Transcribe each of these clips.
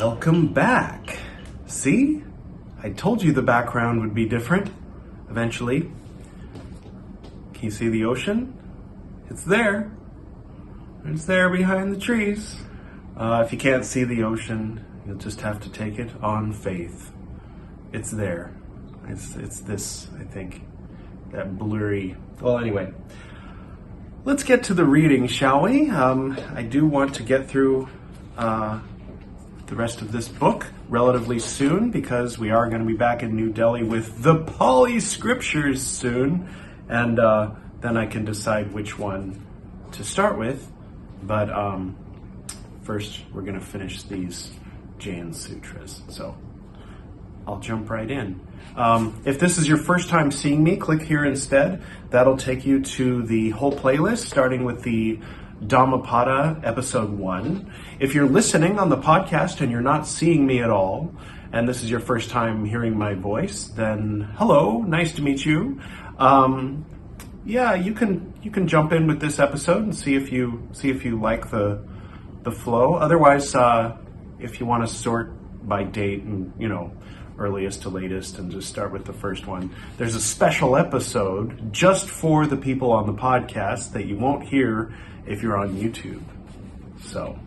Welcome back. See? I told you the background would be different eventually. Can you see the ocean? It's there. It's there behind the trees. If you can't see the ocean, you'll just have to take it on faith. It's there. It's this, I think, that blurry. Well, anyway, let's get to the reading, shall we? I do want to get through the rest of this book relatively soon, because we are going to be back in New Delhi with the Pali scriptures soon, and then I can decide which one to start with. But first, we're going to finish these Jain Sūtras. So I'll jump right in. If this is your first time seeing me, click here instead. That'll take you to the whole playlist, starting with the Dhammapada episode 1. If you're listening on the podcast and you're not seeing me at all, and this is your first time hearing my voice, then hello, nice to meet you. Yeah, you can jump in with this episode and see if you like the flow. Otherwise, if you want to sort by date and earliest to latest and just start with the first one, there's a special episode just for the people on the podcast that you won't hear if you're on YouTube. So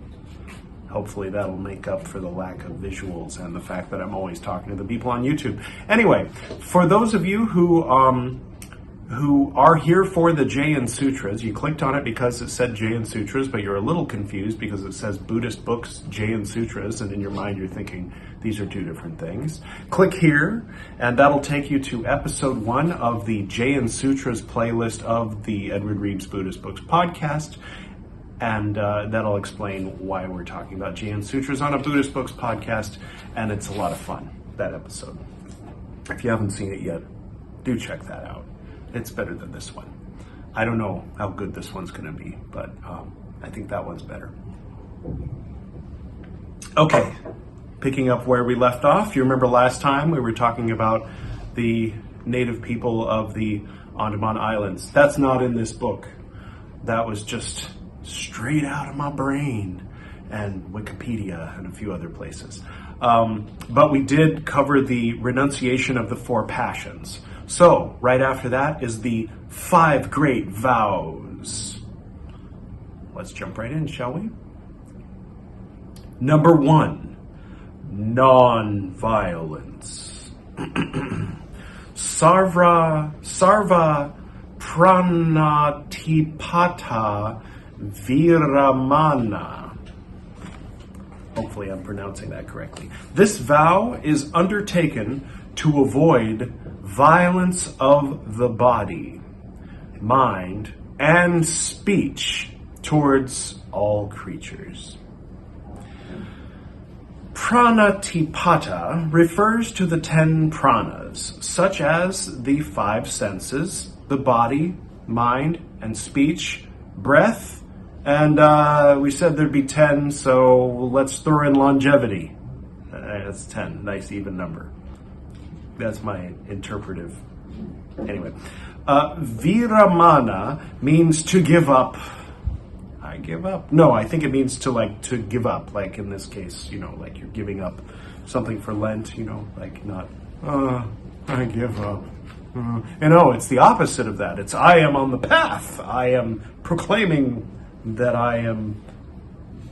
hopefully that'll make up for the lack of visuals and the fact that I'm always talking to the people on YouTube. Anyway, for those of you who are here for the Jain Sūtras, you clicked on it because it said Jain Sūtras, but you're a little confused because it says Buddhist books, Jain Sūtras, and in your mind you're thinking these are two different things. Click here, and that'll take you to episode 1 of the Jain Sūtras playlist of the Edward Reeves Buddhist Books podcast, and that'll explain why we're talking about Jain Sūtras on a Buddhist Books podcast, and it's a lot of fun, that episode. If you haven't seen it yet, do check that out. It's better than this one. I don't know how good this one's going to be, but I think that one's better. Okay, picking up where we left off. You remember last time we were talking about the native people of the Andaman Islands. That's not in this book. That was just straight out of my brain and Wikipedia and a few other places. But we did cover the renunciation of the 4 passions. So, right after that is the 5 great vows. Let's jump right in, shall we? Number 1, nonviolence. Sarva pranatipata viramana. Hopefully I'm pronouncing that correctly. This vow is undertaken to avoid violence of the body, mind, and speech towards all creatures. Pranatipata refers to the 10 pranas, such as the 5 senses, the body, mind, and speech, breath, and we said there'd be 10, so let's throw in longevity. That's 10, nice even number. That's my interpretive. Anyway, viramana means to give up. I give up. No, I think it means to give up. Like in this case, like you're giving up something for Lent, like not, I give up. It's the opposite of that. It's I am on the path. I am proclaiming that I am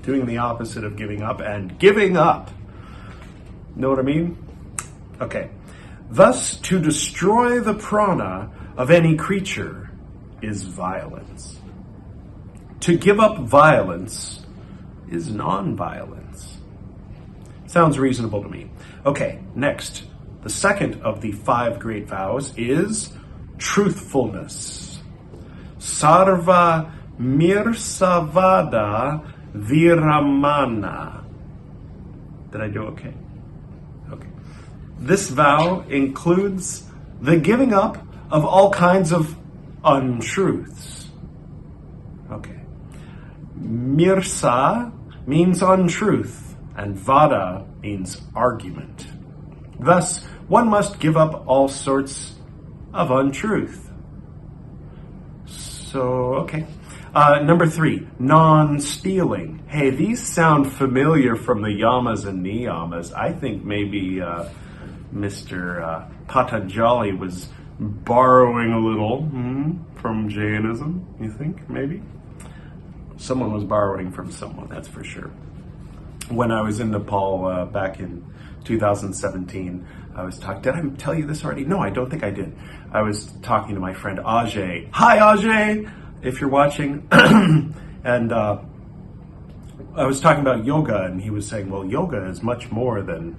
doing the opposite of giving up and giving up. Know what I mean? Okay. Thus, to destroy the prana of any creature is violence. To give up violence is non-violence. Sounds reasonable to me. Okay, next. The second of the 5 great vows is truthfulness. Sarva mirsavada viramana. Did I do okay? Okay. This vow includes the giving up of all kinds of untruths. Okay. Mirsa means untruth, and vada means argument. Thus, one must give up all sorts of untruth. So, okay. Number 3, non-stealing. Hey, these sound familiar from the yamas and niyamas. I think maybe Mr. Patanjali was borrowing a little from Jainism, you think, maybe? Someone was borrowing from someone, that's for sure. When I was in Nepal back in 2017, I was talking, did I tell you this already? No, I don't think I did. I was talking to my friend Ajay. Hi, Ajay, if you're watching. And I was talking about yoga, and he was saying, well, yoga is much more than,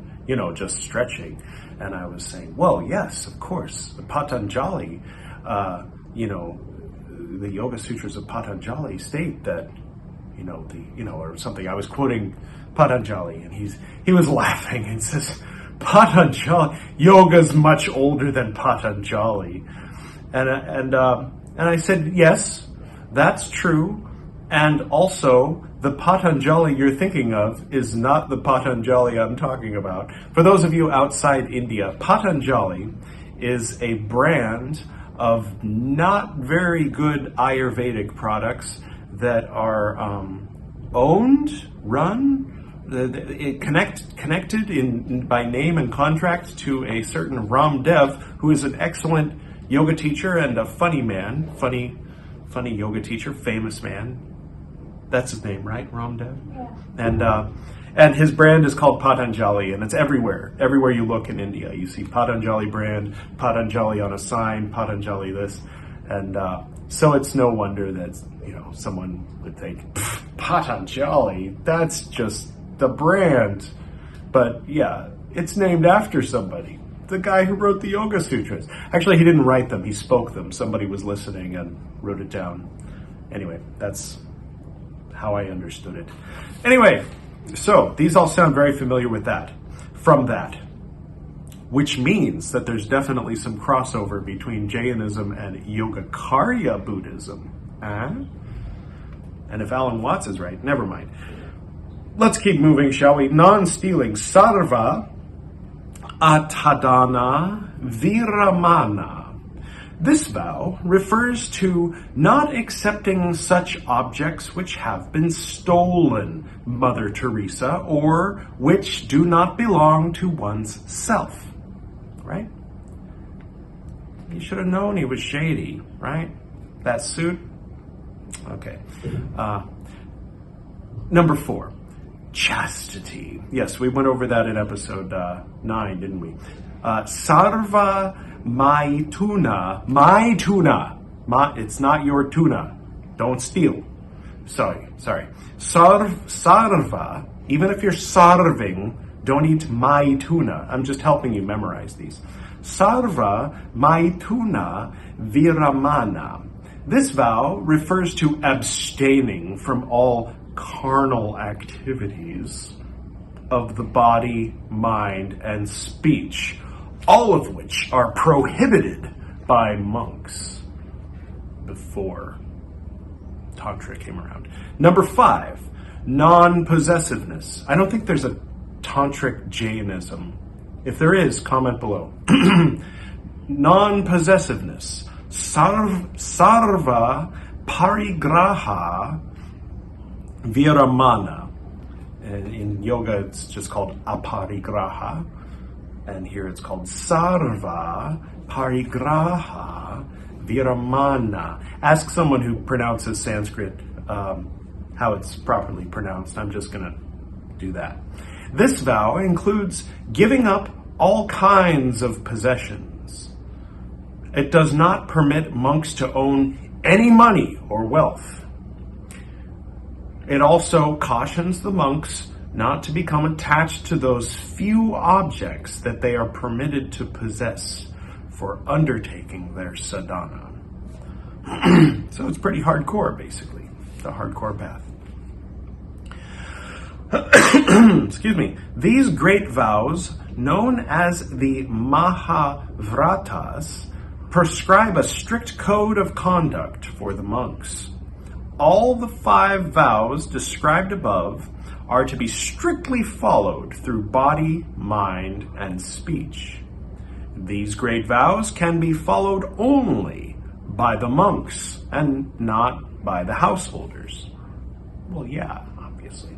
just stretching. And I was saying, well, yes, of course. Patanjali, the Yoga Sutras of Patanjali state that, or something. I was quoting Patanjali, and he was laughing and says, Patanjali, yoga's much older than Patanjali. And I said, yes, that's true. And also, the Patanjali you're thinking of is not the Patanjali I'm talking about. For those of you outside India, Patanjali is a brand of not very good Ayurvedic products that are owned, run, connected by name and contract to a certain Ramdev, who is an excellent yoga teacher and a funny man, funny yoga teacher, famous man. That's his name, right? Ramdev? Yeah. And his brand is called Patanjali, and it's everywhere. Everywhere you look in India, you see Patanjali brand, Patanjali on a sign, Patanjali this. And so it's no wonder that, someone would think, Patanjali, that's just the brand. But yeah, it's named after somebody. The guy who wrote the Yoga Sutras. Actually, he didn't write them, he spoke them. Somebody was listening and wrote it down. Anyway, that's how I understood it. Anyway, so these all sound very familiar from that, which means that there's definitely some crossover between Jainism and Yogacarya Buddhism. And if Alan Watts is right, never mind. Let's keep moving, shall we? Non-stealing. Sarva atadana viramana. This vow refers to not accepting such objects which have been stolen, Mother Teresa, or which do not belong to one's self, right? You should have known he was shady, right? That suit? Okay. Number 4, chastity. Yes, we went over that in episode 9, didn't we? Sarva Maituna. It's not your tuna. Don't steal. Sorry. Sarva, even if you're sarving, don't eat maituna. I'm just helping you memorize these. Sarva maituna viramana. This vow refers to abstaining from all carnal activities of the body, mind, and speech, all of which are prohibited by monks before Tantra came around. Number 5, non-possessiveness. I don't think there's a Tantric Jainism. If there is, comment below. Non-possessiveness. Sarva parigraha viramana. In yoga, it's just called aparigraha. And here it's called sarva parigraha viramana. Ask someone who pronounces Sanskrit how it's properly pronounced. I'm just going to do that. This vow includes giving up all kinds of possessions. It does not permit monks to own any money or wealth. It also cautions the monks not to become attached to those few objects that they are permitted to possess for undertaking their sadhana. So it's pretty hardcore, basically. It's a hardcore path. Excuse me. These great vows, known as the Mahavratas, prescribe a strict code of conduct for the monks. All the 5 vows described above are to be strictly followed through body, mind, and speech. These great vows can be followed only by the monks and not by the householders. Well, yeah, obviously.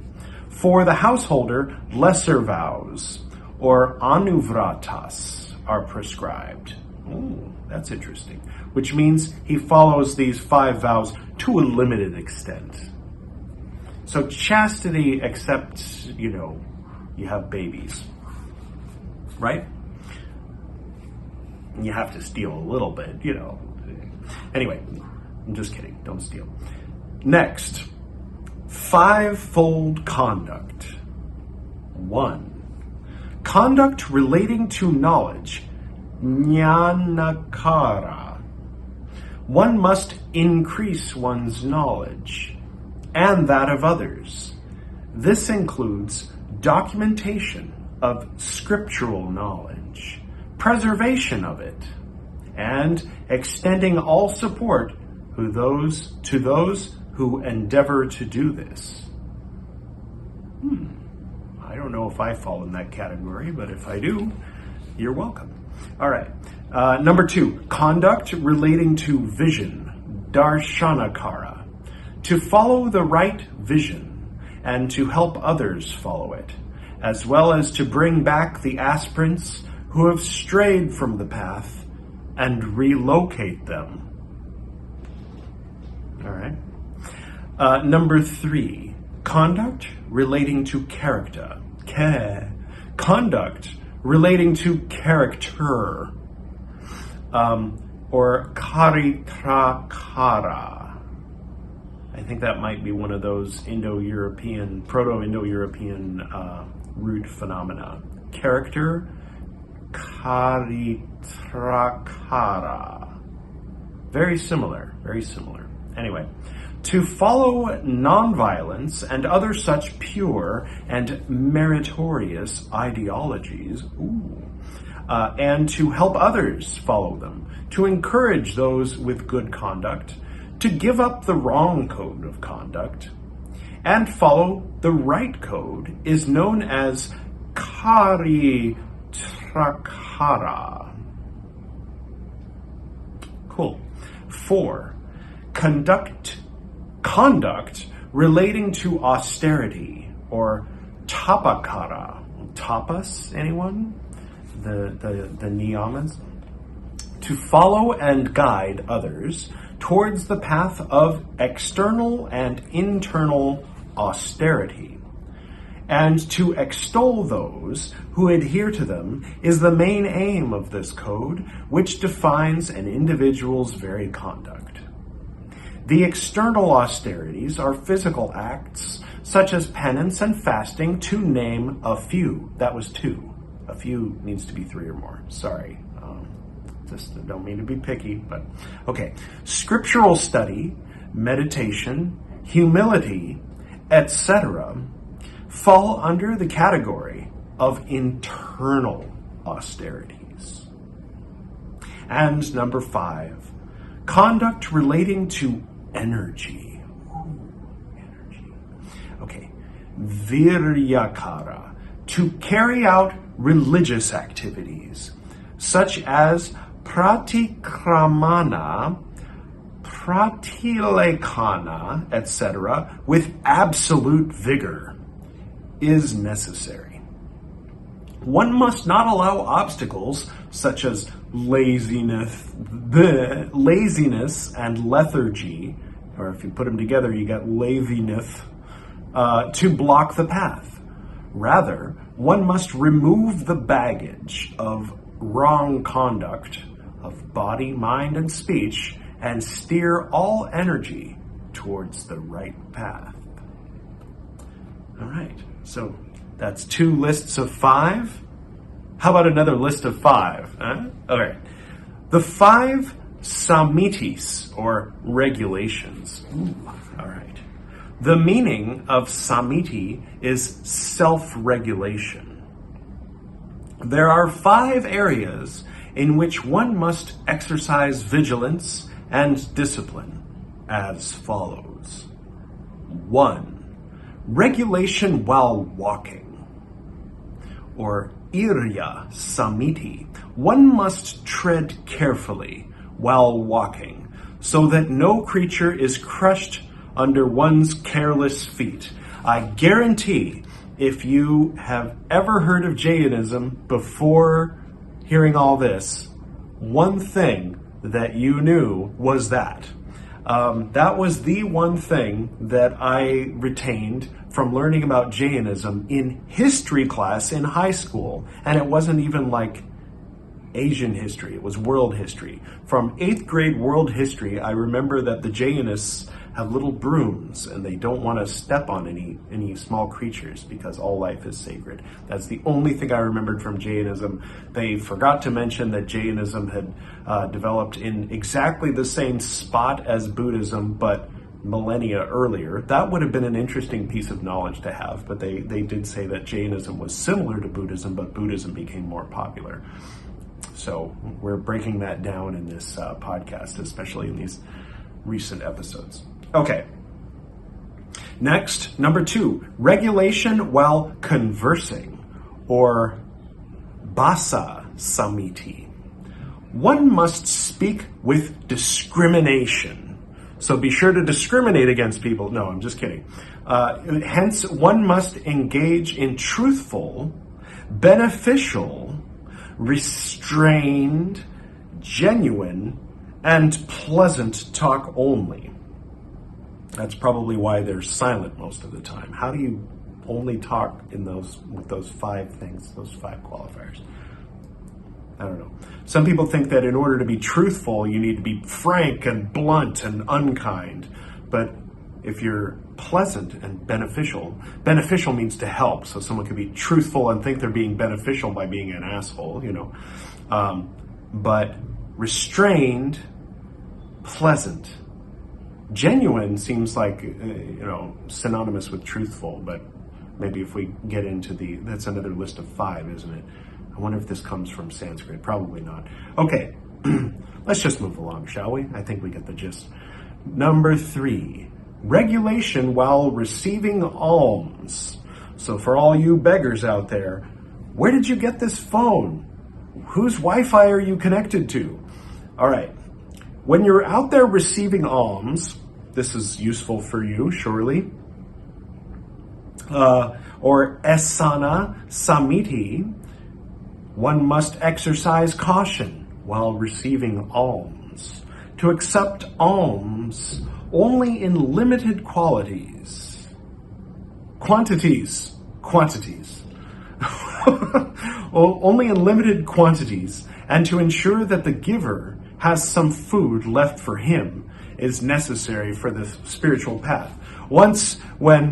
For the householder, lesser vows, or anuvratas, are prescribed. Ooh, that's interesting. Which means he follows these 5 vows to a limited extent. So chastity, except, you have babies, right? You have to steal a little bit, Anyway, I'm just kidding. Don't steal. Next, 5-fold conduct. 1. Conduct relating to knowledge. Jnanakara. One must increase one's knowledge and that of others. This includes documentation of scriptural knowledge, preservation of it, and extending all support to those who endeavor to do this. I don't know if I fall in that category, but if I do, you're welcome. All right. Number 2, conduct relating to vision, darshanakara, to follow the right vision and to help others follow it, as well as to bring back the aspirants who have strayed from the path and relocate them. All right. Number 3, conduct relating to character. Conduct relating to character, or karitrakara. I think that might be one of those Proto-Indo-European root phenomena. Character, karitrakara. Very similar. Anyway, to follow nonviolence and other such pure and meritorious ideologies, and to help others follow them, to encourage those with good conduct, to give up the wrong code of conduct, and follow the right code is known as karitrakara. Cool. 4, conduct relating to austerity, or tapakara. Tapas, anyone? The niyamas? To follow and guide others towards the path of external and internal austerity. And to extol those who adhere to them is the main aim of this code, which defines an individual's very conduct. The external austerities are physical acts such as penance and fasting, to name a few. That was 2. A few needs to be 3 or more. Sorry. Just don't mean to be picky, but okay. Scriptural study, meditation, humility, etc. fall under the category of internal austerities. And number 5, conduct relating to energy. Energy. Okay. Viryakara, to carry out religious activities, such as pratikramana, pratilekana, etc., with absolute vigor, is necessary. One must not allow obstacles such as laziness and lethargy, or if you put them together, you got laziness, to block the path. Rather, one must remove the baggage of wrong conduct of body, mind, and speech, and steer all energy towards the right path. All right, so that's 2 lists of 5. How about another list of 5? All right. The 5 samitis, or regulations. All right. The meaning of samiti is self-regulation. There are 5 areas in which one must exercise vigilance and discipline, as follows. 1. Regulation while walking, or irya samiti. One must tread carefully while walking, so that no creature is crushed under one's careless feet. I guarantee if you have ever heard of Jainism before hearing all this, one thing that you knew was that. That was the one thing that I retained from learning about Jainism in history class in high school. And it wasn't even like Asian history, it was world history. From 8th grade world history, I remember that the Jainists have little brooms and they don't want to step on any small creatures because all life is sacred. That's the only thing I remembered from Jainism. They forgot to mention that Jainism had developed in exactly the same spot as Buddhism, but millennia earlier. That would have been an interesting piece of knowledge to have, but they did say that Jainism was similar to Buddhism, but Buddhism became more popular. So we're breaking that down in this podcast, especially in these recent episodes. Okay. Next, number 2, regulation while conversing, or basa samiti. One must speak with discrimination. So be sure to discriminate against people. No, I'm just kidding. Hence, one must engage in truthful, beneficial, restrained, genuine, and pleasant talk only. That's probably why they're silent most of the time. How do you only talk with those 5 things, those 5 qualifiers? I don't know. Some people think that in order to be truthful, you need to be frank and blunt and unkind. But if you're pleasant and beneficial means to help. So someone could be truthful and think they're being beneficial by being an asshole, but restrained, pleasant. Genuine seems like, synonymous with truthful, but maybe if we get into that's another list of 5, isn't it? I wonder if this comes from Sanskrit. Probably not. Okay, let's just move along, shall we? I think we get the gist. Number 3, regulation while receiving alms. So for all you beggars out there, where did you get this phone? Whose Wi-Fi are you connected to? All right. When you're out there receiving alms, this is useful for you, surely. Or esana samiti, one must exercise caution while receiving alms. To accept alms only in limited quantities. Only in limited quantities, and to ensure that the giver has some food left for him is necessary for the spiritual path. Once when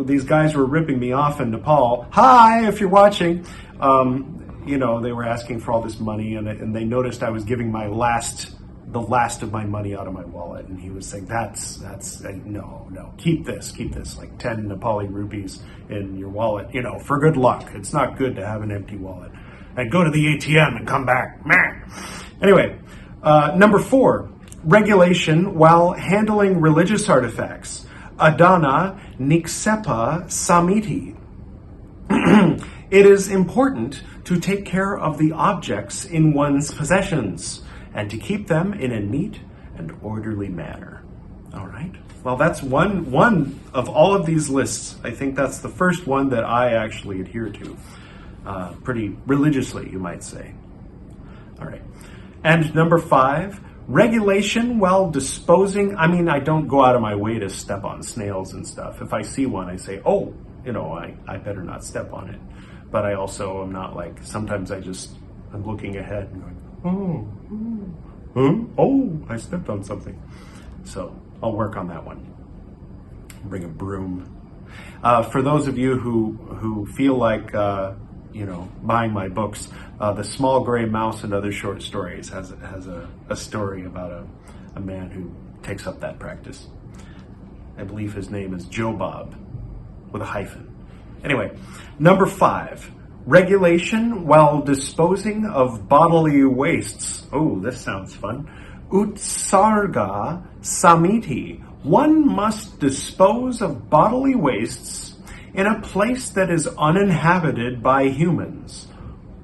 these guys were ripping me off in Nepal, hi, if you're watching, they were asking for all this money and they noticed I was giving the last of my money out of my wallet. And he was saying, no, keep this, like 10 Nepali rupees in your wallet, for good luck. It's not good to have an empty wallet. And go to the ATM and come back. Man. Anyway, number 4, regulation while handling religious artifacts. Adana niksepa samiti. It is important to take care of the objects in one's possessions and to keep them in a neat and orderly manner. All right. Well, that's one of all of these lists. I think that's the first one that I actually adhere to. Pretty religiously, you might say. All right. And number 5, regulation while disposing. I mean, I don't go out of my way to step on snails and stuff. If I see one, I say, I better not step on it. But I also am not like, sometimes I'm looking ahead and going, I stepped on something. So I'll work on that one. Bring a broom. For those of you who feel like, buying my books, The Small Gray Mouse and Other Short Stories has a story about a man who takes up that practice. I believe his name is Joe Bob, with a hyphen. Anyway, number 5, regulation while disposing of bodily wastes. Oh, this sounds fun. Utsarga samiti. One must dispose of bodily wastes in a place that is uninhabited by humans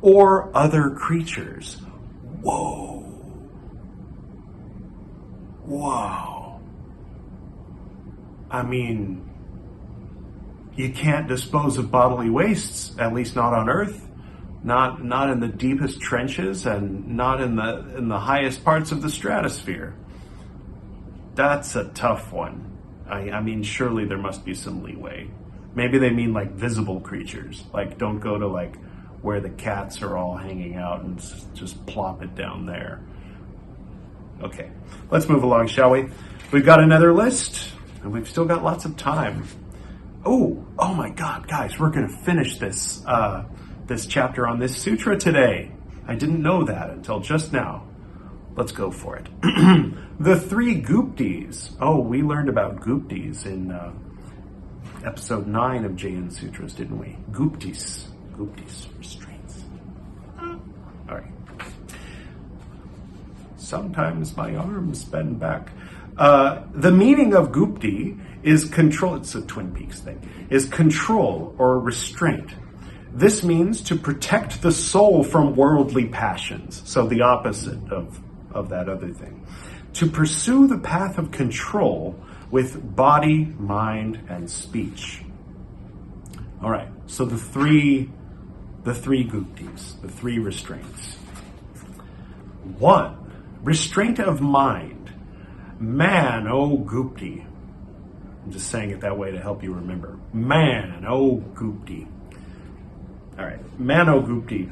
or other creatures. Whoa. Whoa. I mean, you can't dispose of bodily wastes, at least not on Earth. Not in the deepest trenches and not in the highest parts of the stratosphere. That's a tough one. I mean, surely there must be some leeway. Maybe they mean like visible creatures. Like, don't go to like where the cats are all hanging out and just plop it down there. Okay, let's move along, shall we? We've got another list, and we've still got lots of time. Oh my God, guys, we're going to finish this this chapter on this sutra today. I didn't know that until just now. Let's go for it. The three Guptis. Oh, we learned about Guptis in episode 9 of Jain Sūtras, didn't we? Guptis, restraints. All right. Sometimes my arms bend back. The meaning of Gupti is control. It's a Twin Peaks thing. Is control or restraint. This means to protect the soul from worldly passions. So the opposite of that other thing. To pursue the path of control with body, mind, and speech. All right. So the three Guptis, the three restraints. 1. Restraint of mind. Man, oh Gupti. I'm just saying it that way to help you remember. Man, oh Gupti. All right, man, oh Gupti.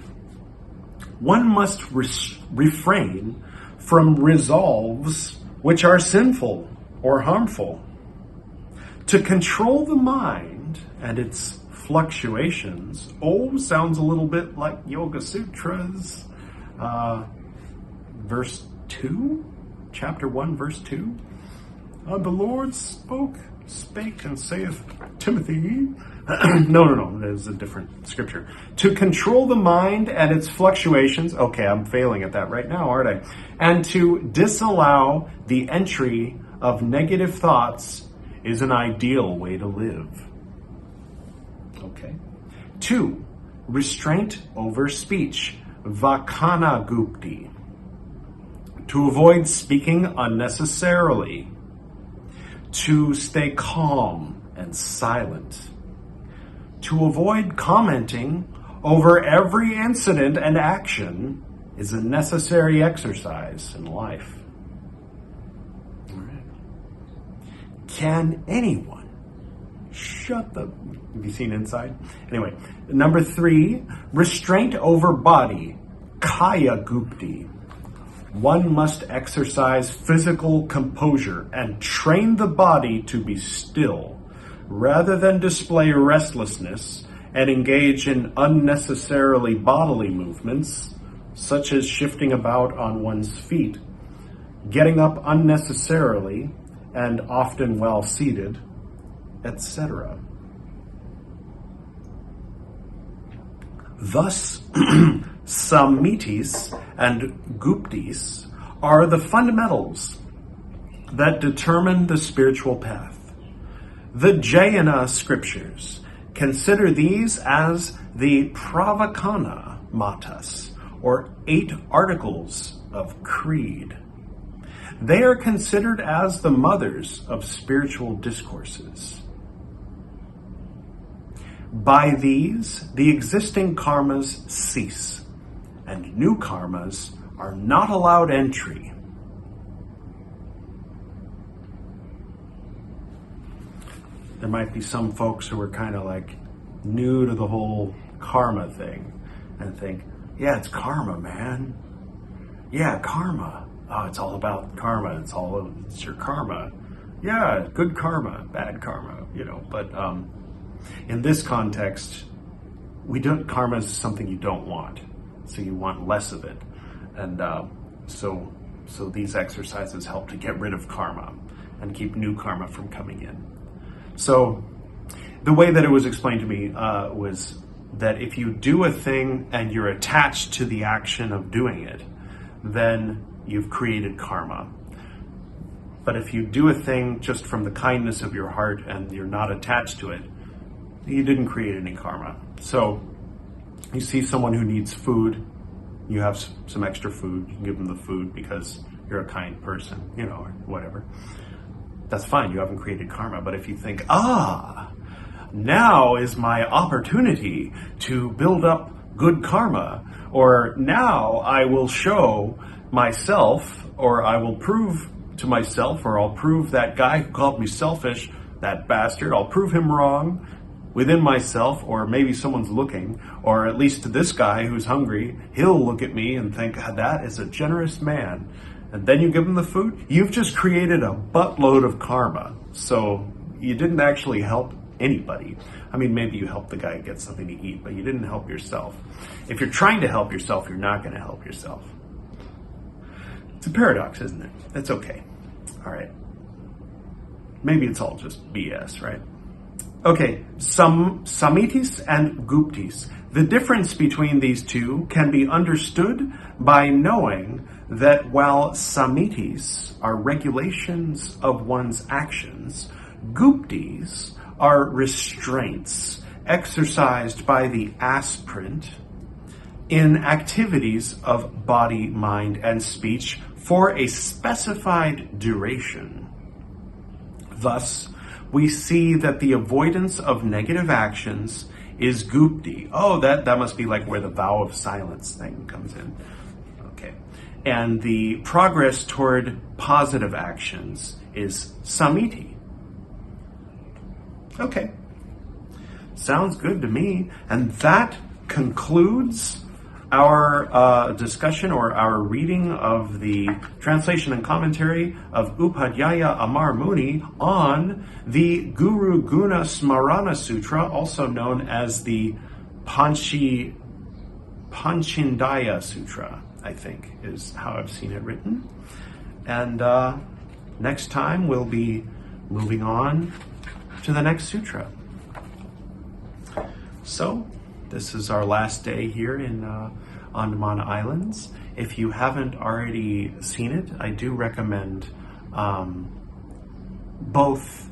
One must refrain from resolves which are sinful or harmful. To control the mind and its fluctuations, sounds a little bit like Yoga Sutras. Verse 2, chapter 1, verse 2. The Lord spake and saith, Timothy. No, there's a different scripture. To control the mind and its fluctuations. Okay, I'm failing at that right now, aren't I? And to disallow the entry of negative thoughts is an ideal way to live. Okay. 2. Restraint over speech. Vakana Gupti. To avoid speaking unnecessarily. To stay calm and silent. To avoid commenting over every incident and action is a necessary exercise in life. All right. Can anyone have you seen Inside? Anyway, number 3, restraint over body, Kaya Gupti. One must exercise physical composure and train the body to be still, rather than display restlessness and engage in unnecessarily bodily movements, such as shifting about on one's feet, getting up unnecessarily and often while seated, etc. Thus, Samitis and Guptis are the fundamentals that determine the spiritual path. The Jaina scriptures consider these as the Pravakana Matas, or 8 articles of creed. They are considered as the mothers of spiritual discourses. By these, the existing karmas cease, and new karmas are not allowed entry. There might be some folks who are kind of like new to the whole karma thing and think, yeah, it's karma, man. Yeah, karma. Oh, it's all about karma. It's your karma. Yeah, good karma, bad karma, but in this context, karma is something you don't want. So you want less of it. And so these exercises help to get rid of karma and keep new karma from coming in. So the way that it was explained to me was that if you do a thing and you're attached to the action of doing it, then you've created karma. But if you do a thing just from the kindness of your heart and you're not attached to it, you didn't create any karma. So you see someone who needs food, you have some extra food, you can give them the food because you're a kind person, or whatever. That's fine, you haven't created karma. But if you think, now is my opportunity to build up good karma, or now I will show myself, or I will prove to myself, or I'll prove that guy who called me selfish, that bastard, I'll prove him wrong within myself, or maybe someone's looking, or at least this guy who's hungry, he'll look at me and think, that is a generous man. And then you give him the food, you've just created a buttload of karma. So you didn't actually help anybody. I mean, maybe you helped the guy get something to eat, but you didn't help yourself. If you're trying to help yourself, you're not going to help yourself. It's a paradox, isn't it? That's okay. All right. Maybe it's all just BS, right? Okay, Samitis and Guptis. The difference between these two can be understood by knowing that while Samitis are regulations of one's actions, Guptis are restraints exercised by the aspirant in activities of body, mind, and speech for a specified duration. Thus, we see that the avoidance of negative actions is Gupti. Oh, that must be like where the vow of silence thing comes in. Okay. And the progress toward positive actions is Samiti. Okay. Sounds good to me. And that concludes our discussion, or our reading of the translation and commentary of Upadhyaya Amar Muni on the Guru-Guṇa-Smaraṇa Sūtra, also known as the Panchindaya Sutra, I think is how I've seen it written. And next time we'll be moving on to the next sutra. So, this is our last day here in Andaman Islands. If you haven't already seen it, I do recommend both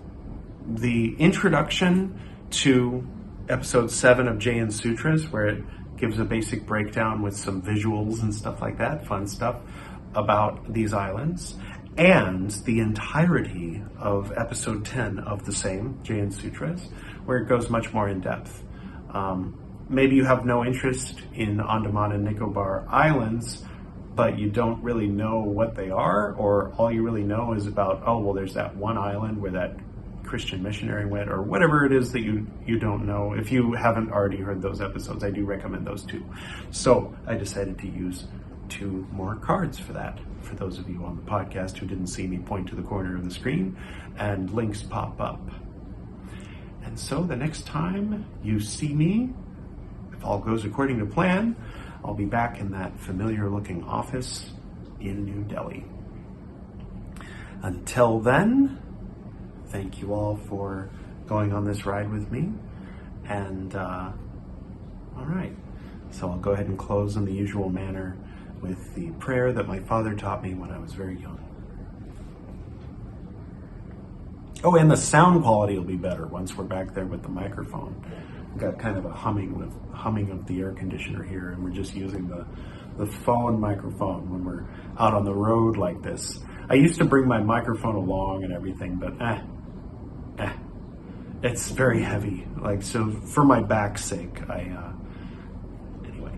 the introduction to episode 7 of Jain Sūtras, where it gives a basic breakdown with some visuals and stuff like that, fun stuff about these islands, and the entirety of episode 10 of the same Jain Sūtras, where it goes much more in depth. Maybe you have no interest in Andaman and Nicobar Islands, but you don't really know what they are, or all you really know is about, there's that one island where that Christian missionary went, or whatever it is that you don't know. If you haven't already heard those episodes, I do recommend those too. So I decided to use 2 more cards for that, for those of you on the podcast who didn't see me point to the corner of the screen, and links pop up. And so the next time you see me, if all goes according to plan, I'll be back in that familiar looking office in New Delhi. Until then, thank you all for going on this ride with me. And all right, so I'll go ahead and close in the usual manner with the prayer that my father taught me when I was very young. Oh, and the sound quality will be better once we're back there with the microphone. We've got kind of a humming of the air conditioner here, and we're just using the phone microphone when we're out on the road like this. I used to bring my microphone along and everything, but it's very heavy. So for my back's sake, anyway.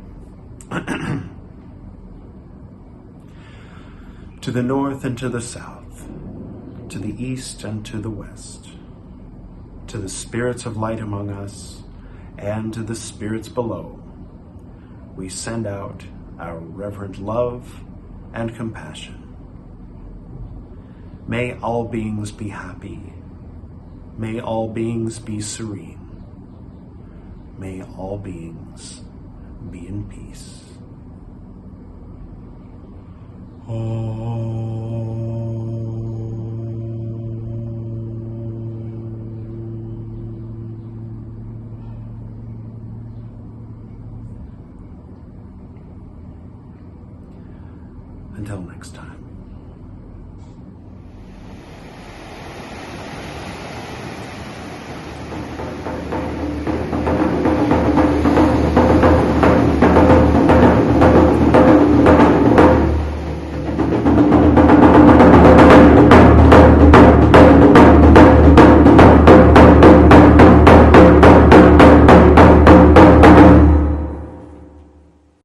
To the north and to the south, to the east and to the west, to the spirits of light among us, and to the spirits below, we send out our reverent love and compassion. May all beings be happy. May all beings be serene. May all beings be in peace. Until next time.